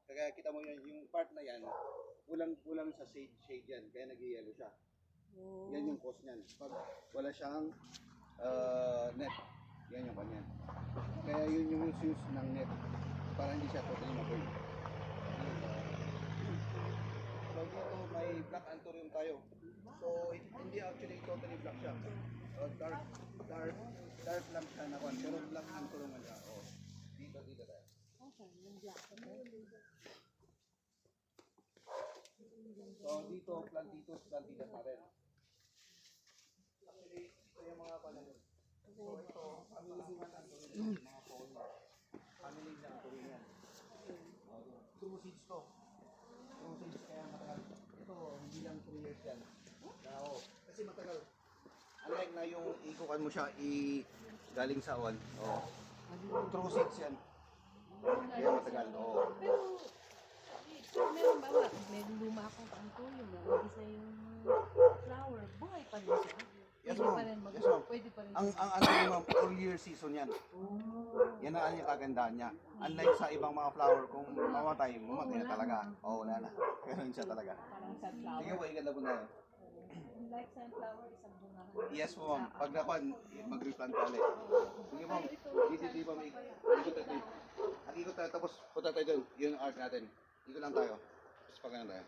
Kaya kita mo yan, yung part na yan, kulang sa shade yan, kaya nag-yellow siya. Yan yung cause niyan. Pag wala siyang net, yan yung kanya. Kaya yun yung use ng net, para hindi siya totally ma-burn. So dito may black anthurium tayo. So hindi actually totally black siya. Dark lang siya na kwan, pero black anthurium nga siya. Oh, dito tayo. Okay, yung black. So dito, plantitos pa rin. Actually, ito yung mga panahon. So ito, family din ang anthurium, mga phone. Family din ang anthurium yan. True seeds to. True seeds kaya matagal. Ito, hindi lang 3 years yan. Kasi matagal. Unlike na yung ikukan mo siya galing sa awan. True seeds yan. Kaya matagal. Pero, meron ba? May luma akong anthurium na isa yung flower. Buhay pa rin siya. Yes, ma'am. Pwede pa rin. Ang anthurium, ma'am, all year season yan. Yan ang yung kagandahan niya. Unlike sa ibang mga flower, kung mamatay na talaga. Wala na. Ganun siya talaga. Parang sunflower. Sige po, iganda po tayo. Like sunflower, isang bunga. Yes po, ma'am. Pag napan, mag-replant ka ulit. Sige, ma'am. Dito pa may ikot tayo. Ikot tayo, tapos punta tayo doon. Yun ang art natin. Ikot lang tayo. Tapos pag tayo.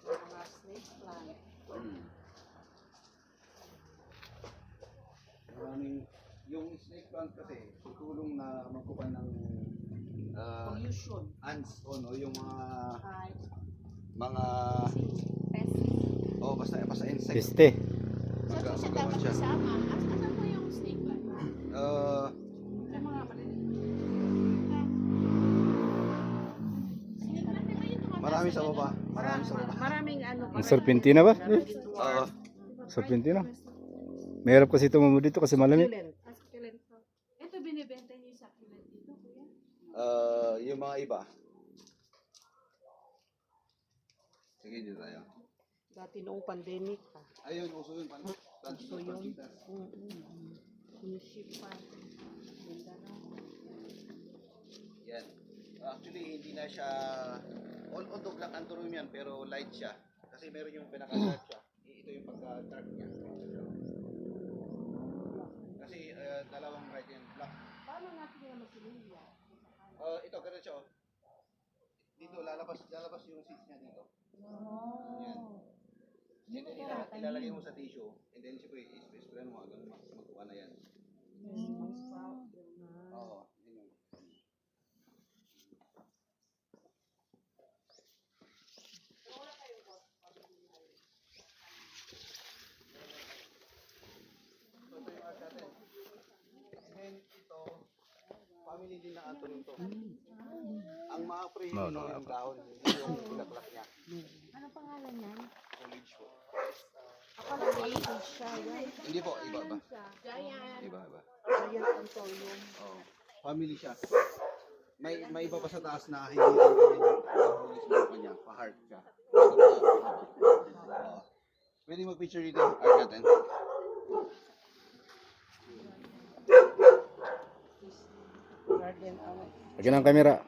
Mga snake plant. Maraming, yung snake plant kasi, tutulong na magkupan ng Pollution. ants o yung mga Pest. basta insect. Peste. Saan siya dapat isama? Asan mo yung snake plant? Sa mga Marami sa baba. Maraming ano. Ang serpentina ba? Serpentina. Mahirap kasi tumamo dito kasi malamig. Succulent. Ito binibenta niyo sa succulent dito, kuya? Yung mga iba. Sige, dito tayo. Dati noong pandemic pa. Ayun, uso yun. Uso yun. Kunship pa. Yan. Actually, hindi na siya, although black anthurium yan, pero light siya. Kasi meron yung pinaka-dark siya. Ito yung pagka-dark niya. Kasi dalawang right and black. Paano natin yung masilya? Ito, ganun siya. Dito, lalabas yung seeds niya dito. Yan. Ilalagay mo sa tissue, and then siyempre, i-spray mo hanggang magkuha na yan. Oo, yun yun. Ito yung art natin. And then ito, family din ng anthurium to. Ang mga pre-hino yung dahon, hindi yung bulaklak niya. Ano pangalan niyan? Foliage po. Akala ko siya. Hindi po, iba. Giant. Iba. Giant anthurium. Oo. Family siya. May iba pa sa taas na hindi lang kami yung kanya, pa-heart siya. Pwede mag-picture dito, art natin. Garden. Lagyan ng kamera.